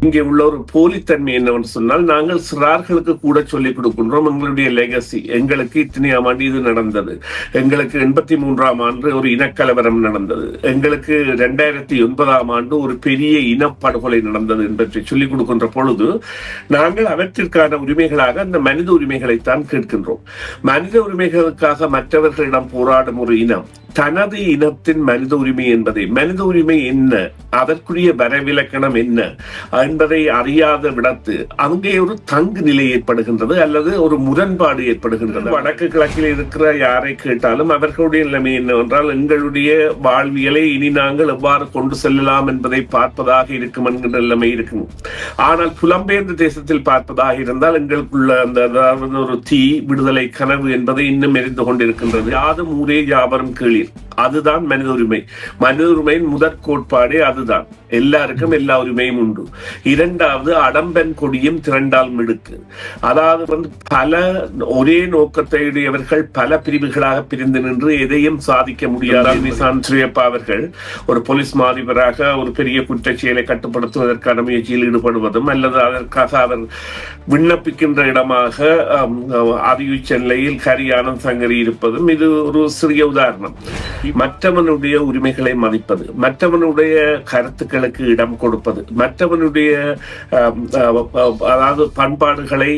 இங்கே உள்ள ஒரு போலித்தன்மை என்னவென்று சொன்னால், நாங்கள் சிறார்களுக்கு கூட சொல்லிக் கொடுக்கின்றோம் எங்களுடைய லெகசி. எங்களுக்கு இத்தனையாம் ஆண்டு இது நடந்தது, எங்களுக்கு 83ஆம் ஆண்டு ஒரு இனக்கலவரம் நடந்தது, எங்களுக்கு 2009ஆம் ஆண்டு ஒரு பெரிய இனப்படுகொலை நடந்தது என்பதை சொல்லிக் கொடுக்கின்ற பொழுது நாங்கள் அவற்றிற்கான உரிமைகளாக அந்த மனித உரிமைகளைத்தான் கேட்கின்றோம். மனித உரிமைகளுக்காக மற்றவர்களிடம் போராடும் ஒரு இனம் தனது இனத்தின் மனித உரிமை என்பதை, மனித உரிமை என்ன, அதற்குரிய வரைவிலக்கணம் என்ன என்பதை அறியாத விடத்து அங்கே ஒரு தங்கு நிலை ஏற்படுகின்றது அல்லது ஒரு முரண்பாடு ஏற்படுகின்றது. வடக்கு கிழக்கில் இருக்கிற யாரை கேட்டாலும் அவர்களுடைய நிலைமை என்னவென்றால், எங்களுடைய வாழ்வியலை இனி நாங்கள் எவ்வாறு கொண்டு செல்லலாம் என்பதை பார்ப்பதாக இருக்கும் என்கிற நிலைமை இருக்கும். ஆனால் புலம்பெயர்ந்த தேசத்தில் பார்ப்பதாக இருந்தால் எங்களுக்குள்ள அந்த அதாவது ஒரு தீ விடுதலை கனவு என்பதை இன்னும் எரிந்து கொண்டிருக்கின்றது. யாதும் ஊரே யாவரும் கேளீர், அதுதான் மனித உரிமை. மனித உரிமையின் முதற் கோட்பாடே அதுதான். எல்லாருக்கும் எல்லா உரிமையும் உண்டு. இரண்டாவது, அடம்பன் கொடியும் திரண்டால் மிடுக்கு. அதாவது பல ஒரே நோக்கத்தை உடையவர்கள் பல பிரிவுகளாக பிரிந்து நின்று எதையும் சாதிக்க முடியாது. ஸ்ரீயப்பா அவர்கள் ஒரு போலீஸ் மாதிபராக ஒரு பெரிய குற்றச்செயலை கட்டுப்படுத்துவதற்கான முயற்சியில் ஈடுபடுவதும் அல்லது அதற்காக அவர் விண்ணப்பிக்கின்ற இடமாக அறிவிச்ச நிலையில் ஹரியானம் சங்கரி இருப்பதும் இது ஒரு சிறிய உதாரணம். மற்றவனுடைய உரிமைகளை மதிப்பது, மற்றவனுடைய கருத்துக்களுக்கு இடம் கொடுப்பது, மற்றவனுடைய அதாவது பண்பாடுகளை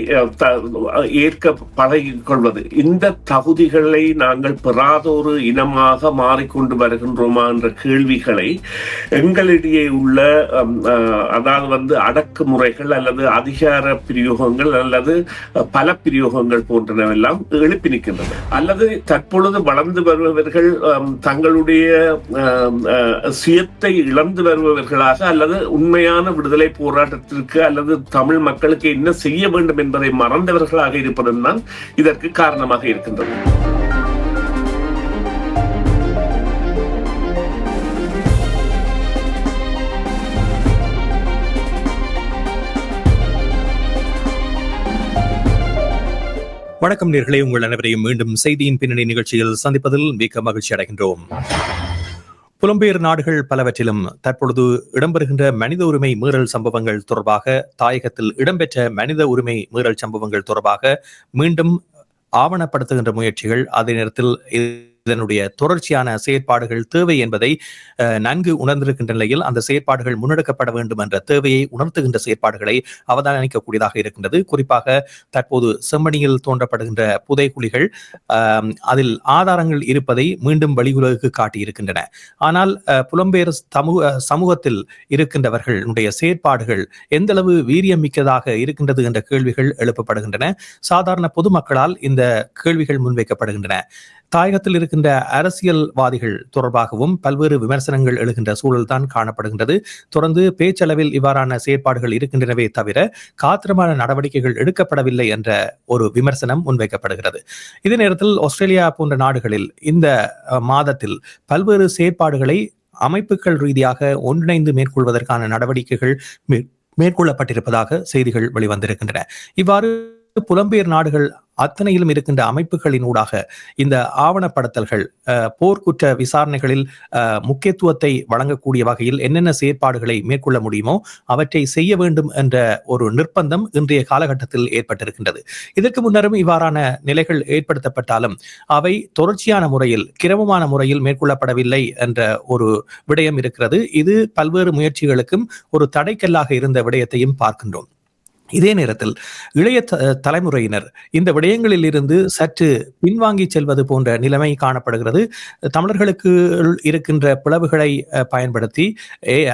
ஏற்க பழகிக் கொள்வது, இந்த தகுதிகளை நாங்கள் பெறாத ஒரு இனமாக மாறிக்கொண்டு வருகின்றோமா என்ற கேள்விகளை எங்களிடையே உள்ள அதாவது அடக்குமுறைகள் அல்லது அதிகார பிரயோகங்கள் அல்லது பல பிரயோகங்கள் போன்றனவெல்லாம் எழுப்பி நிற்கின்றன. அல்லது தற்பொழுது வளர்ந்து வருபவர்கள் தங்களுடைய சுயத்தை இழந்து வருபவர்களாக அல்லது உண்மையான விடுதலை போராட்டத்திற்கு அல்லது தமிழ் மக்களுக்கு என்ன செய்ய வேண்டும் என்பதை மறந்தவர்களாக இருப்பதுதான் இதற்கு காரணமாக இருக்கின்றது. வணக்கம் நேயர்களே, உங்கள் அனைவரையும் மீண்டும் செய்தியின் பின்னணி நிகழ்ச்சியில் சந்திப்பதில் மிக மகிழ்ச்சி அடைகின்றோம். புலம்பெயர் நாடுகள் பலவற்றிலும் தற்பொழுது இடம்பெறுகின்ற மனித உரிமை மீறல் சம்பவங்கள் தொடர்பாக, தாயகத்தில் இடம்பெற்ற மனித உரிமை மீறல் சம்பவங்கள் தொடர்பாக மீண்டும் ஆவணப்படுத்துகின்ற முயற்சிகள், அதே நேரத்தில் இதனுடைய தொடர்ச்சியான செயற்பாடுகள் தேவை என்பதை நன்கு உணர்ந்திருக்கின்ற நிலையில் அந்த செயற்பாடுகள் முன்னெடுக்கப்பட வேண்டும் என்ற தேவையை உணர்த்துகின்ற செயற்பாடுகளை அவதானிக்கக்கூடியதாக இருக்கின்றது. குறிப்பாக தற்போது செம்மணியில் தோன்றப்படுகின்ற புதைக்குழிகள், அதில் ஆதாரங்கள் இருப்பதை மீண்டும் வெளியுலகுக்கு காட்டியிருக்கின்றன. ஆனால் புலம்பெயர் சமூகத்தில் இருக்கின்றவர்களுடைய செயற்பாடுகள் எந்தளவு வீரியம் மிக்கதாக இருக்கின்றது என்ற கேள்விகள் எழுப்பப்படுகின்றன. சாதாரண பொதுமக்களால் இந்த கேள்விகள் முன்வைக்கப்படுகின்றன. தாயகத்தில் இருக்கின்ற அரசியல்வாதிகள் தொடர்பாகவும் பல்வேறு விமர்சனங்கள் எழுகின்ற சூழல் தான் காணப்படுகின்றது. தொடர்ந்து பேச்சளவில் இவ்வாறான செயற்பாடுகள் இருக்கின்றனவே தவிர காத்திரமான நடவடிக்கைகள் எடுக்கப்படவில்லை என்ற ஒரு விமர்சனம் முன்வைக்கப்படுகிறது. இதே நேரத்தில் ஆஸ்திரேலியா போன்ற நாடுகளில் இந்த மாதத்தில் பல்வேறு செயற்பாடுகளை அமைப்புகள் ரீதியாக ஒன்றிணைந்து மேற்கொள்வதற்கான நடவடிக்கைகள் மேற்கொள்ளப்பட்டிருப்பதாக செய்திகள் வெளிவந்திருக்கின்றன. இவ்வாறு புலம்பெயர் நாடுகள் அத்தனையிலும் இருக்கின்ற அமைப்புகளின் ஊடாக இந்த ஆவணப்படுத்தல்கள் போர்க்குற்ற விசாரணைகளில் முக்கியத்துவத்தை வழங்கக்கூடிய வகையில் என்னென்ன செயற்பாடுகளை மேற்கொள்ள முடியுமோ அவற்றை செய்ய வேண்டும் என்ற ஒரு நிர்பந்தம் இன்றைய காலகட்டத்தில் ஏற்பட்டிருக்கின்றது. இதற்கு முன்னரும் இவ்வாறான நிலைகள் ஏற்படுத்தப்பட்டாலும் அவை தொடர்ச்சியான முறையில், கிரமமான முறையில் மேற்கொள்ளப்படவில்லை என்ற ஒரு விடயம் இருக்கிறது. இது பல்வேறு முயற்சிகளுக்கும் ஒரு தடைக்கல்லாக இருந்த விடயத்தையும் பார்க்கின்றோம். இதே நேரத்தில் இளைய தலைமுறையினர் இந்த விடயங்களில் இருந்து சற்று பின்வாங்கி செல்வது போன்ற நிலைமை காணப்படுகிறது. தமிழர்களுக்கு இருக்கின்ற பிளவுகளை பயன்படுத்தி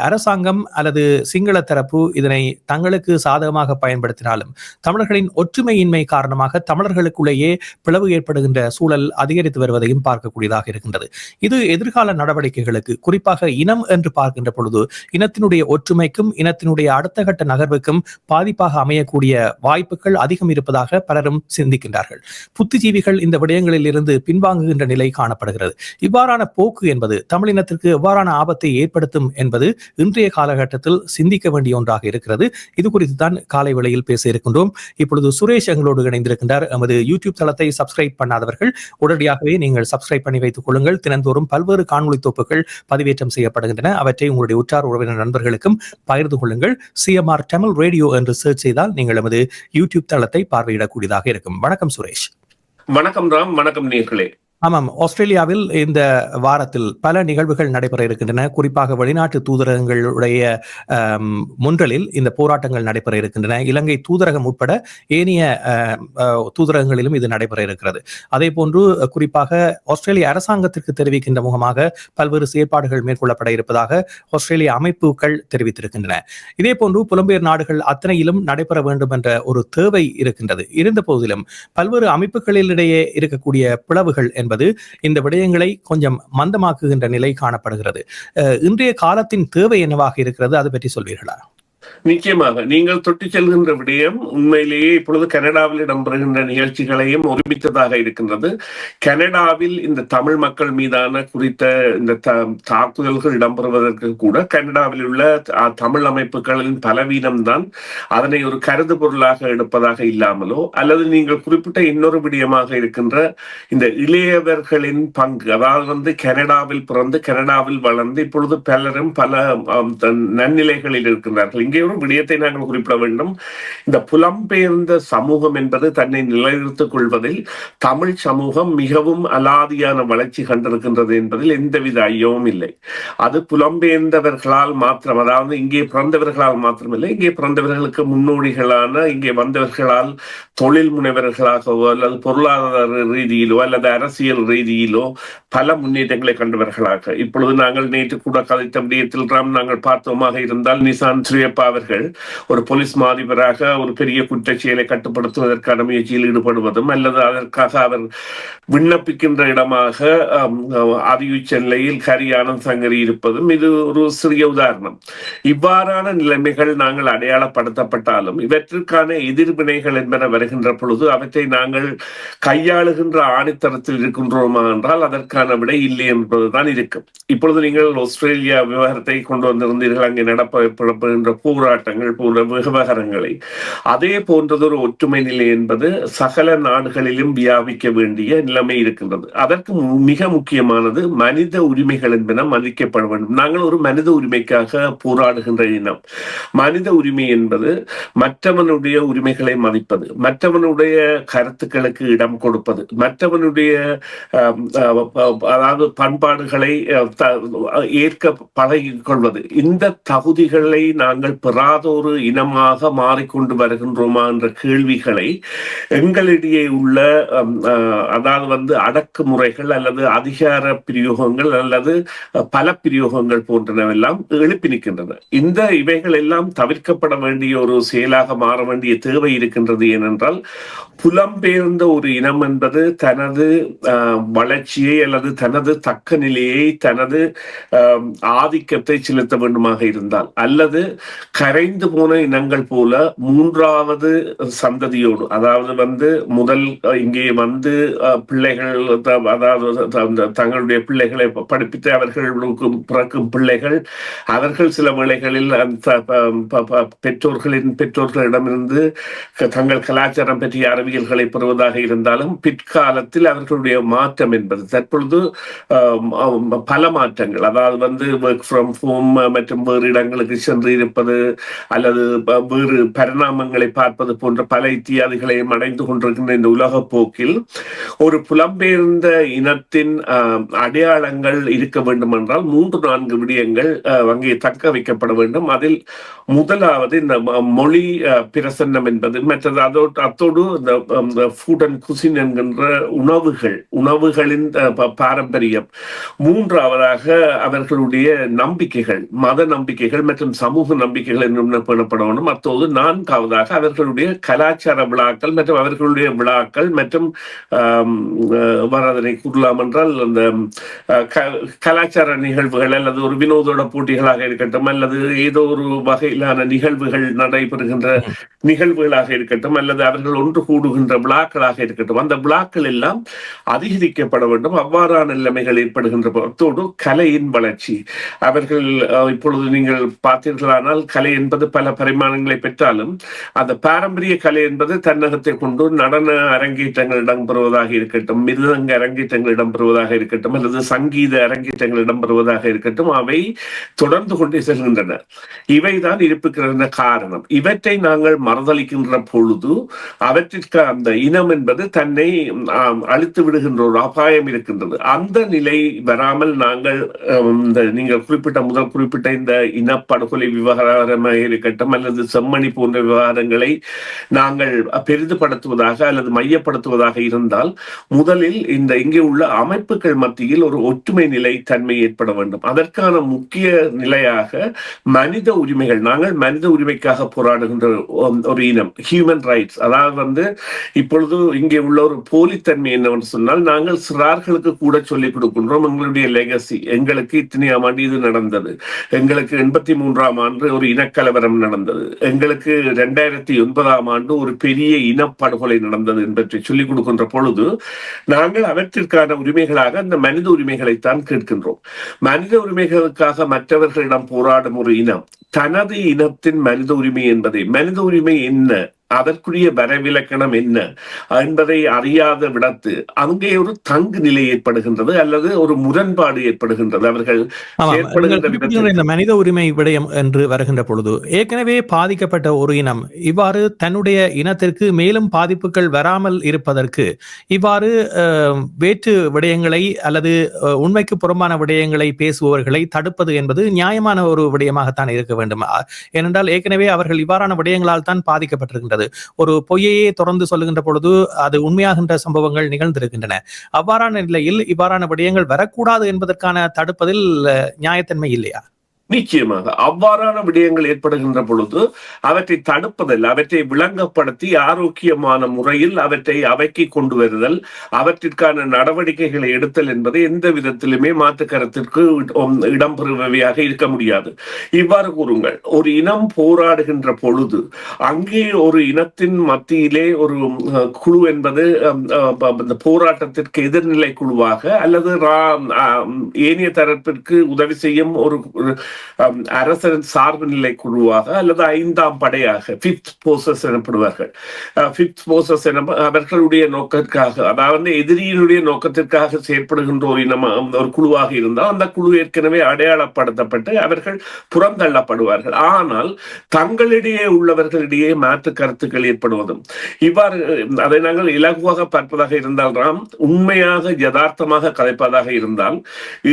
அரசாங்கம் அல்லது சிங்கள தரப்பு இதனை தங்களுக்கு சாதகமாக பயன்படுத்தினாலும் தமிழர்களின் ஒற்றுமையின்மை காரணமாக தமிழர்களுக்குள்ளேயே பிளவு ஏற்படுகின்ற சூழல் அதிகரித்து வருவதையும் பார்க்கக்கூடியதாக இருக்கின்றது. இது எதிர்கால நடவடிக்கைகளுக்கு, குறிப்பாக இனம் என்று பார்க்கின்ற பொழுது இனத்தினுடைய ஒற்றுமைக்கும் இனத்தினுடைய அடுத்த கட்ட நகர்வுக்கும் பாதிப்பாக அமையக்கூடிய வாய்ப்புகள் அதிகம் இருப்பதாக பலரும் சிந்திக்கின்றார்கள். புத்திஜீவிகள் இந்த விடயங்களில் இருந்து பின்வாங்குகின்ற நிலை காணப்படுகிறது. இவ்வாறான போக்கு என்பது தமிழினத்திற்கு எவ்வாறான ஆபத்தை ஏற்படுத்தும் என்பது இன்றைய காலகட்டத்தில் சிந்திக்க வேண்டிய ஒன்றாக இருக்கிறது. இது குறித்து தான் காலை வேளையில் பேச இருக்கின்றோம். இப்பொழுது சுரேஷ் எங்களோடு இணைந்திருக்கின்றார். நமது யூடியூப் தளத்தை சப்ஸ்கிரைப் பண்ணாதவர்கள் உடனடியாகவே நீங்கள் சப்ஸ்கிரைப் பண்ணி வைத்துக் கொள்ளுங்கள். தினந்தோறும் பல்வேறு காணொலி தொகுப்புகள் பதிவேற்றம் செய்யப்படுகின்றன. அவற்றை உங்களுடைய உற்றார் உறவினர் நண்பர்களுக்கும் பகிர்ந்து கொள்ளுங்கள். CMR தமிழ் ரேடியோ என்று சர்ச் செய்தால் நீங்கள் நமது யூடியூப் தளத்தை பார்வையிடக்கூடியதாக இருக்கும். வணக்கம் சுரேஷ். வணக்கம் ராம். வணக்கம் நேர்களே. ஆமாம், ஆஸ்திரேலியாவில் இந்த வாரத்தில் பல நிகழ்வுகள் நடைபெற இருக்கின்றன. குறிப்பாக வெளிநாட்டு தூதரகங்களுடைய முன்றலில் இந்த போராட்டங்கள் நடைபெற இருக்கின்றன. இலங்கை தூதரகம் உட்பட ஏனைய தூதரகங்களிலும் இது நடைபெற இருக்கிறது. அதே போன்று குறிப்பாக ஆஸ்திரேலிய அரசாங்கத்திற்கு தெரிவிக்கின்ற முகமாக பல்வேறு செயற்பாடுகள் மேற்கொள்ளப்பட இருப்பதாக ஆஸ்திரேலிய அமைப்புகள் தெரிவித்திருக்கின்றன. இதே போன்று புலம்பெயர் நாடுகள் அத்தனையிலும் நடைபெற வேண்டும் என்ற ஒரு தேவை இருக்கின்றது. இருந்த போதிலும் பல்வேறு அமைப்புகளிடையே இருக்கக்கூடிய பிளவுகள் என்பது இந்த விடயங்களை கொஞ்சம் மந்தமாக்குகின்ற நிலை காணப்படுகிறது. இன்றைய காலத்தின் தேவை என்னவாக இருக்கிறது, அது பற்றி சொல்வீர்களா? நிச்சயமாக நீங்கள் தொட்டி செல்கின்ற விடயம் உண்மையிலேயே இப்பொழுது கனடாவில் இடம்பெறுகின்ற நிகழ்ச்சிகளையும் ஒருமித்ததாக இருக்கின்றது. கனடாவில் இந்த தமிழ் மக்கள் மீதான குறித்த இந்த தாக்குதல்கள் இடம்பெறுவதற்கு கூட கனடாவில் உள்ள தமிழ் அமைப்புகளின் பலவீனம்தான் அதனை ஒரு கருது பொருளாக எடுப்பதாக இல்லாமலோ, அல்லது நீங்கள் குறிப்பிட்ட இன்னொரு விடயமாக இருக்கின்ற இந்த இளையவர்களின் பங்கு, அதாவது கனடாவில் பிறந்து கனடாவில் வளர்ந்து இப்பொழுது பலரும் பல நன்னிலைகளில் இருக்கின்றார்கள். இங்கே ஒரு விடயத்தை நாங்கள் குறிப்பிட வேண்டும். இந்த புலம்பெயர்ந்த சமூகம் என்பது தன்னை நிலைநிறுத்திக் கொள்வதில் தமிழ் சமூகம் மிகவும் அலாதியான வளர்ச்சி கண்டிருக்கின்றது என்பதில் எந்தவித ஐயமும் இல்லை. அது புலம்பெயர்ந்தவர்களால் மாத்திரம், அதாவது இங்கே பிறந்தவர்களால் மாத்திரமில்லை, இங்கே பிறந்தவர்களுக்கு முன்னோடிகளான இங்கே வந்தவர்களால் தொழில் முனைவர்களாகவோ அல்லது பொருளாதார ரீதியிலோ அல்லது அரசியல் ரீதியிலோ பல முன்னேற்றங்களை கண்டவர்களாக இப்பொழுது நாங்கள் நேற்று கூட கதைத்த விடயத்தில் நாங்கள் பார்த்தோமாக இருந்தால் நிசான் ஸ்ரீயப்பா அவர்கள் ஒரு போலீஸ் மாதிபராக ஒரு பெரிய குற்றச்செயலை கட்டுப்படுத்துவதற்கான முயற்சியில் ஈடுபடுவதும் அல்லது அதற்காக அவர் விண்ணப்பிக்கின்ற இடமாக அதியுச்ச நிலையில் ஹரியானம் சங்கரி இருப்பதும் இது ஒரு சிறிய உதாரணம். இவ்வாறான நிலைமைகள் நாங்கள் அடையாளப்படுத்தப்பட்டாலும் இவற்றிற்கான எதிர்வினைகள் என்பன வருகின்ற பொழுது அவற்றை நாங்கள் கையாளுகின்ற ஆணித்தரத்தில் இருக்கின்றோமா என்றால் அதற்கான விடை இல்லை என்பதுதான் இருக்கும். இப்பொழுது நீங்கள் ஆஸ்திரேலியா விவகாரத்தை கொண்டு வந்திருந்தீர்கள். அங்கே நடப்பெறுகின்ற போராட்டங்கள் போன்ற விவகாரங்களை அதே போன்றதொரு ஒற்றுமை நிலை என்பது சகல நாடுகளிலும் வியாபிக்க வேண்டிய நிலைமை இருக்கின்றது. அதற்கு மிக முக்கியமானது மனித உரிமைகள் என்பன மதிக்கப்பட வேண்டும். நாங்கள் ஒரு மனித உரிமைக்காக போராடுகின்ற இனம். மனித உரிமை என்பது மற்றவனுடைய உரிமைகளை மதிப்பது, மற்றவனுடைய கருத்துக்களுக்கு இடம் கொடுப்பது, மற்றவனுடைய அதாவது பண்பாடுகளை ஏற்க பழகிக் கொள்வது. இந்த தகுதிகளை நாங்கள் பெறாத ஒரு இனமாக மாறிக்கொண்டு வருகின்றோமா என்ற கேள்விகளை எங்களிடையே உள்ள அதாவது அடக்குமுறைகள் அல்லது அதிகார பிரயோகங்கள் அல்லது பல பிரயோகங்கள் போன்றனவெல்லாம் எழுப்பி நிற்கின்றன. இவைகள் எல்லாம் தவிர்க்கப்பட வேண்டிய ஒரு செயலாக மாற வேண்டிய தேவை இருக்கின்றது. ஏனென்றால் புலம்பெயர்ந்த ஒரு இனம் என்பது தனது வளர்ச்சியை அல்லது தனது தக்க நிலையை தனது ஆதிக்கத்தை செலுத்த வேண்டுமாக இருந்தால் அல்லது கரைந்து போன இனங்கள் போல மூன்றாவது சந்ததியோடு, அதாவது முதல் இங்கே பிள்ளைகள், அதாவது தங்களுடைய பிள்ளைகளை படிப்பித்து அவர்களுக்கு பிறக்கும் பிள்ளைகள் அவர்கள் சில வேளைகளில் பெற்றோர்களிடமிருந்து தங்கள் கலாச்சாரம் பற்றிய அறிவியல்களை பெறுவதாக இருந்தாலும் பிற்காலத்தில் அவர்களுடைய மாற்றம் என்பது தற்பொழுது பல மாற்றங்கள், அதாவது ஒர்க் ஃப்ரம் ஹோம் மற்றும் வேறு இடங்களுக்கு சென்று இருப்பது அல்லது வேறு பரிணாமங்களை பார்ப்பது போன்ற பல இத்தியாதிகளையும் அடைந்து கொண்டிருக்கின்ற இந்த உலக போக்கில் ஒரு புலம்பெயர்ந்த இனத்தின் அடையாளங்கள் இருக்க வேண்டும் என்றால் 3-4 விடயங்கள் அங்கே தக்க வைக்கப்பட வேண்டும். அதில் முதலாவது இந்த மொழி பிரசன்னம் என்பது, மற்றது அத்தோடு இந்த ஃபுட் அண்ட் குசின் என்கின்ற உணவுகளின் பாரம்பரியம், மூன்றாவதாக அவர்களுடைய நம்பிக்கைகள், மத நம்பிக்கைகள் மற்றும் சமூக நம்பிக்கை நடவடிக்கைகள் இன்னும் பேணப்பட வேண்டும். அத்தோடு நான்காவதாக அவர்களுடைய கலாச்சார விழாக்கள் மற்றும் அவர்களுடைய விழாக்கள் மற்றும் அதனை கூறலாம் என்றால் அந்த கலாச்சார நிகழ்வுகள் அல்லது ஒரு வினோதோட போட்டிகளாக இருக்கட்டும் அல்லது ஏதோ ஒரு வகையிலான நிகழ்வுகள் நடைபெறுகின்ற நிகழ்வுகளாக இருக்கட்டும் அல்லது அவர்கள் ஒன்று கூடுகின்ற விழாக்களாக இருக்கட்டும், அந்த விழாக்கள் எல்லாம் அதிகரிக்கப்பட வேண்டும். அவ்வாறான நிலைமைகள் ஏற்படுகின்ற போதோடு கலையின் வளர்ச்சி அவர்கள் இப்பொழுது நீங்கள் பார்த்தீர்களானால் கலை என்பது பல பரிமாணங்களை பெற்றாலும் அந்த பாரம்பரிய கலை என்பது தன்னகத்தை கொண்டு நடன அரங்கேற்றங்கள் இடம்பெறுவதாக இருக்கட்டும், மிருதங்க அரங்கேற்றங்கள் இடம்பெறுவதாக இருக்கட்டும் அல்லது சங்கீத அரங்கேற்றங்கள் இடம்பெறுவதாக இருக்கட்டும், அவை தொடர்ந்து கொண்டே செல்கின்றன. இவைதான் இருப்புக்கிற காரணம். இவற்றை நாங்கள் மறுதளிக்கின்ற பொழுது அவற்றிற்கு அந்த இனம் என்பது தன்னை அழித்து விடுகின்ற ஒரு அபாயம் இருக்கின்றது. அந்த நிலை வராமல் நாங்கள் நீங்கள் குறிப்பிட்ட இந்த இனப்படுகொலை விவகாரமாக இருக்கட்டும் அல்லது செம்மணி போன்ற விவகாரங்களை நாங்கள் பெரிதுபடுத்துவதாக அல்லது மையப்படுத்துவதாக இருந்தால் முதலில் இந்த இங்கே உள்ள அமைப்புகள் மத்தியில் ஒரு ஒற்றுமை நிலை தன்மை ஏற்பட வேண்டும். அதற்கான முக்கிய நிலையாக மனித உரிமைகள், நாங்கள் மனித உரிமைக்காக போராடுகின்ற ஒரு இனம், ஹியூமன் ரைட்ஸ். அதாவது இப்பொழுது இங்கே உள்ள ஒரு போலித்தன்மை என்னவென்று சொன்னால், நாங்கள் சிறார்களுக்கு கூட சொல்லிக் கொடுக்கின்றோம் எங்களுடைய லெகசி, எங்களுக்கு இத்தனையாம் ஆண்டு இது நடந்தது, எங்களுக்கு 83ஆம் ஆண்டு ஒரு இனக்கலவரம் நடந்தது, எங்களுக்கு 2009ஆம் ஆண்டு ஒரு பெரிய இனப்படுகொலை நடந்தது என்பதை சொல்லிக் கொடுக்கின்ற பொழுது நாங்கள் அவற்றிற்கான உரிமைகளாக அந்த மனித உரிமைகளைத்தான் கேட்கின்றோம். மனித உரிமைகளுக்காக மற்றவர்களிடம் போராடும் ஒரு இனம் தனது இனத்தின் மனித உரிமை என்பதை, மனித உரிமை என்ன, அதற்குரிய வரைவிலக்கணம் என்ன என்பதை அறியாத விடத்து அங்கே ஒரு தங்கு நிலை ஏற்படுகின்றது அல்லது ஒரு முரண்பாடு ஏற்படுகின்றது. அவர்கள் இந்த மனித உரிமை விடயம் என்று வருகின்ற பொழுது ஏற்கனவே பாதிக்கப்பட்ட ஒரு இனம் இவ்வாறு தன்னுடைய இனத்திற்கு மேலும் பாதிப்புகள் வராமல் இருப்பதற்கு இவ்வாறு வேற்று விடயங்களை அல்லது உண்மைக்கு புறம்பான விடயங்களை பேசுபவர்களை தடுப்பது என்பது நியாயமான ஒரு விடயமாகத்தான் இருக்க வேண்டும். ஏனென்றால் ஏற்கனவே அவர்கள் இவ்வாறான விடயங்களால் தான் பாதிக்கப்பட்டிருக்கின்றது. ஒரு பொய்யையே தொடர்ந்து சொல்லுகின்ற பொழுது அது உண்மையாகின்ற சம்பவங்கள் நிகழ்ந்திருக்கின்றன. அவ்வாறான நிலையில் இவ்வாறான விடயங்கள் வரக்கூடாது என்பதற்கான தடுப்பதில் நியாயத்தன்மை இல்லையா? நிச்சயமாக அவ்வாறான விடயங்கள் ஏற்படுகின்ற பொழுது அவற்றை தடுப்பதில், அவற்றை விளங்கப்படுத்தி ஆரோக்கியமான முறையில் அவற்றை அவைக்கு கொண்டு வருதல், அவற்றிற்கான நடவடிக்கைகளை எடுத்தல் என்பது எந்த விதத்திலுமே மாற்று கருத்திற்கு இடம்பெறுபவையாக இருக்க முடியாது. இவ்வாறு கூறுங்கள், ஒரு இனம் போராடுகின்ற பொழுது அங்கே ஒரு இனத்தின் மத்தியிலே ஒரு குழு என்பது போராட்டத்திற்கு எதிர்நிலை குழுவாக அல்லது ஏனைய தரப்பிற்கு உதவி செய்யும் ஒரு அரசின் சார்பு நிலை குழுவாக அல்லது 5ஆம் படையாக ஃபிஃப்த் போர்சஸ் எனப்படுவார்கள். ஃபிஃப்த் போர்சஸ் அவர்களுடைய நோக்கத்திற்காக, அதாவது எதிரியினுடைய நோக்கத்திற்காக செயற்படுகின்ற ஒரு குழுவாக இருந்தால் அந்த குழு ஏற்கனவே அடையாளப்படுத்தப்பட்டு அவர்கள் புறந்தள்ளப்படுவார்கள். ஆனால் தங்களிடையே உள்ளவர்களிடையே மாற்று கருத்துக்கள் ஏற்படுவதும் இவ்வாறு அதை நாங்கள் இலகுவாக பார்ப்பதாக இருந்தால், உண்மையாக யதார்த்தமாக கதைப்பதாக இருந்தால்,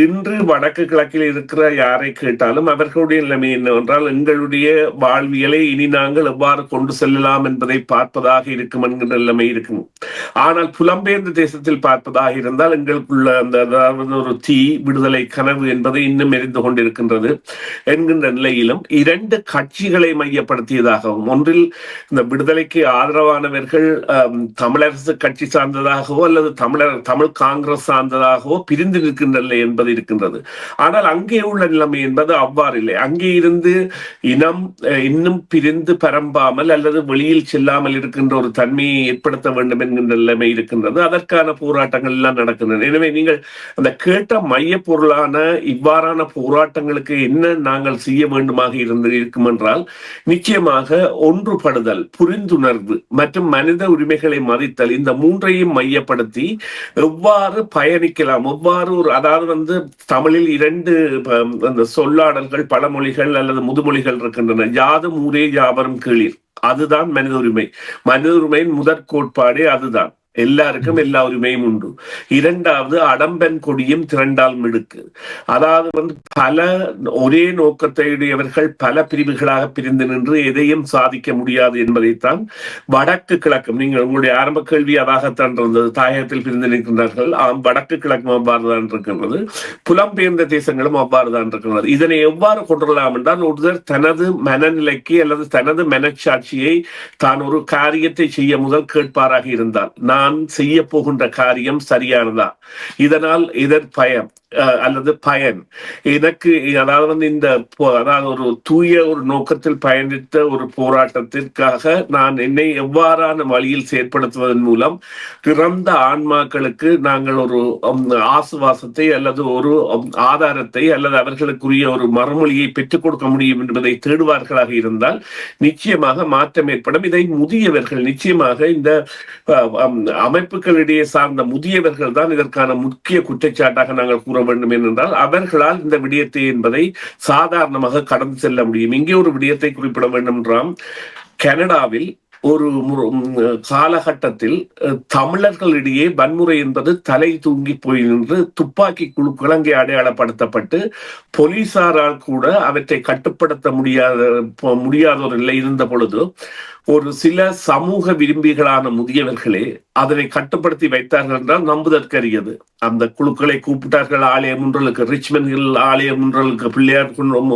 இன்று வடக்கு கிழக்கில் இருக்கிற யாரை கேட்டாலும் அவர்களுடைய நிலைமை என்னவென்றால் எங்களுடைய வாழ்வியலை இனி நாங்கள் எவ்வாறு கொண்டு செல்லலாம் என்பதை பார்ப்பதாக இருக்கும் என்கிற நிலைமை இருக்கும். ஆனால் புலம்பெயர்ந்த தேசத்தில் பார்ப்பதாக இருந்தால் எங்களுக்குள்ள அந்த ஒரு தீ விடுதலை கனவு என்பதை இன்னும் எரிந்து கொண்டிருக்கின்றது என்கின்ற நிலையிலும் இரண்டு கட்சிகளை மையப்படுத்தியதாகவும், ஒன்றில் இந்த விடுதலைக்கு ஆதரவானவர்கள் தமிழரசு கட்சி சார்ந்ததாகவோ அல்லது தமிழ் காங்கிரஸ் சார்ந்ததாகவோ பிரிந்து நிற்கின்ற நிலை என்பது இருக்கின்றது. ஆனால் அங்கே உள்ள நிலைமை என்பது அவ்வாறு இல்லை. அங்கே இருந்து இனம் இன்னும் பிரிந்து பரம்பாமல் அல்லது வெளியில் செல்லாமல் இருக்கின்ற ஒரு தன்மையை ஏற்படுத்த வேண்டும் என்கின்ற நிலைமை இருக்கின்றது. அதற்கான போராட்டங்கள் எல்லாம் நடக்கின்றன. எனவே நீங்கள் அந்த கேட்ட மைய பொருளான இவ்வாறான போராட்டங்களுக்கு என்ன நாங்கள் செய்ய வேண்டுமாக இருக்கும் என்றால், நிச்சயமாக ஒன்றுபடுதல், புரிந்துணர்வு மற்றும் மனித உரிமைகளை மதித்தல், இந்த மூன்றையும் மையப்படுத்தி எவ்வாறு பயணிக்கலாம், எவ்வாறு ஒரு அதாவது தமிழில் 2 சொல்லாடல்கள், பழமொழிகள் அல்லது முதுமொழிகள் இருக்கின்றன. யாதும் ஊரே யாவரும் கேளீர், அதுதான் மனித உரிமை. மனித உரிமையின் முதற் கோட்பாடே அதுதான். எல்லாருக்கும் எல்லா உரிமையும் உண்டு. இரண்டாவது, அடம்பன் கொடியும் திரண்டால் மிடுக்கு. அதாவது பல ஒரே நோக்கத்தை உடையவர்கள் பல பிரிவுகளாக பிரிந்து நின்று எதையும் சாதிக்க முடியாது என்பதைத்தான் வடக்கு கிழக்கும், நீங்கள் உங்களுடைய ஆரம்ப கேள்வி அதாகத்தான் இருந்தது, தாயகத்தில் பிரிந்து நிற்கின்றார்கள். வடக்கு கிழக்கும் அவ்வாறுதான் இருக்கின்றது, புலம்பெயர்ந்த தேசங்களும் அவ்வாறுதான் இருக்கின்றது. இதனை எவ்வாறு கொண்டுள்ளலாம் என்றால், ஒருவர் தனது மனநிலைக்கு அல்லது தனது மனச்சாட்சியை தான் ஒரு காரியத்தை செய்ய முதல் கேட்பாராக இருந்தால், நான் செய்ய போகின்ற காரியம் சரியானதா, இதனால் எதற் பயம் அல்லது பயன் எனக்கு, அதாவது அதாவது ஒரு தூய ஒரு நோக்கத்தில் பயணித்த ஒரு போராட்டத்திற்காக நான் என்னை எவ்வாறான வழியில் செயற்படுத்துவதன் மூலம் இறந்த ஆன்மாக்களுக்கு நாங்கள் ஒரு ஆசுவாசத்தை அல்லது ஒரு ஆதாரத்தை அல்லது அவர்களுக்குரிய ஒரு மறுமொழியை பெற்றுக் கொடுக்க முடியும் என்பதை தேடுவார்களாக இருந்தால் நிச்சயமாக மாற்றம் ஏற்படும். இதை முதியவர்கள், நிச்சயமாக இந்த அமைப்புகளிடையே சார்ந்த முதியவர்கள் தான் இதற்கான முக்கிய குற்றச்சாட்டாக நாங்கள் கூற வேண்டும். ஏனென்றால் அவர்களால் இந்த விடயத்தை என்பதை சாதாரணமாக கடந்து செல்ல முடியும். இங்கே ஒரு விடயத்தை குறிப்பிட வேண்டும் என்றால், கனடாவில் ஒரு காலகட்டத்தில் தமிழர்களிடையே வன்முறை என்பது தலை தூங்கி போய் நின்று துப்பாக்கி குழுக்கள் அங்கே அடையாளப்படுத்தப்பட்டு போலீசாரால் கூட அவற்றை கட்டுப்படுத்த முடியாத ஒரு நிலை இருந்த பொழுது ஒரு சில சமூக விரும்பிகளான முதியவர்களே அதனை கட்டுப்படுத்தி வைத்தார்கள் என்றால் நம்புதற்கரியது. அந்த குழுக்களை கூப்பிட்டார்கள், ஆலயம் ஒன்றலுக்கு, ரிச்மண்ட் ஆலயம் ஒன்றலுக்கு, பிள்ளையார்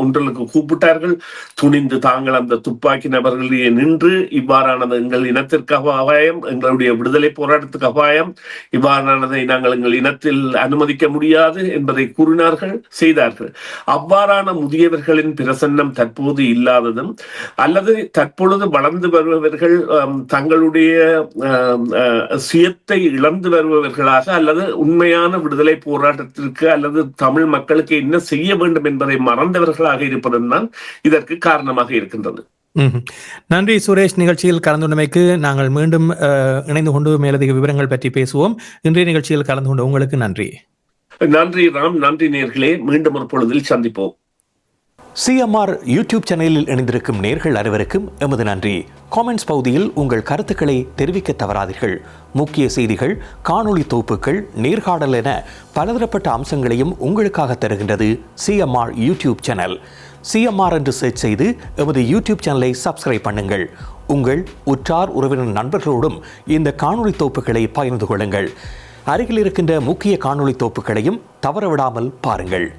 ஒன்றலுக்கு கூப்பிட்டார்கள். துணிந்து தாங்கள் அந்த துப்பாக்கி நபர்களிடையே நின்று இவ்வாறானது எங்கள் இனத்திற்கு அபாயம், எங்களுடைய விடுதலை போராட்டத்துக்கு அபாயம், இவ்வாறானதை நாங்கள் எங்கள் இனத்தில் அனுமதிக்க முடியாது என்பதை கூறினார்கள், செய்தார்கள். அவ்வாறான முதியவர்களின் பிரசன்னம் தற்போது இல்லாததும் அல்லது தற்பொழுது வளர்ந்து வருபவர்கள் தங்களுடைய சுயத்தை இழந்து வருபவர்களாக அல்லது உண்மையான விடுதலை போராட்டத்திற்கு அல்லது தமிழ் மக்களுக்கு என்ன செய்ய வேண்டும் என்பதை மறந்தவர்களாக இருப்பதுதான் இதற்கு காரணமாக இருக்கின்றது. நன்றி சுரேஷ். நிகழ்ச்சியில் கலந்து கொண்டமைக்கு நாங்கள் மீண்டும் இணைந்து கொண்டு மேலதிக விவரங்கள் பற்றி பேசுவோம். இன்றைய நிகழ்ச்சியில் கலந்து கொண்ட உங்களுக்கு நன்றி. நன்றி ராம், நன்றி நேர்களே, மீண்டும் ஒரு பொழுதில் சந்திப்போம். சிஎம்ஆர் யூடியூப் சேனலில் இணைந்திருக்கும் நேர்கள் அனைவருக்கும் எமது நன்றி. காமெண்ட்ஸ் பகுதியில் உங்கள் கருத்துக்களை தெரிவிக்க தவறாதீர்கள். முக்கிய செய்திகள், காணொளி தொகுப்புகள், நேர்காணல் என பலதரப்பட்ட அம்சங்களையும் உங்களுக்காக தருகின்றது சிஎம்ஆர் யூடியூப் சேனல். சிஎம்ஆர் என்று சர்ச் செய்து எமது யூடியூப் சேனலை சப்ஸ்கிரைப் பண்ணுங்கள். உங்கள் உற்றார் உறவினர் நண்பர்களோடும் இந்த காணொளி தொகுப்புகளை பகிர்ந்து கொள்ளுங்கள். அருகில் இருக்கின்ற முக்கிய காணொளி தொகுப்புகளையும் தவறவிடாமல் பாருங்கள்.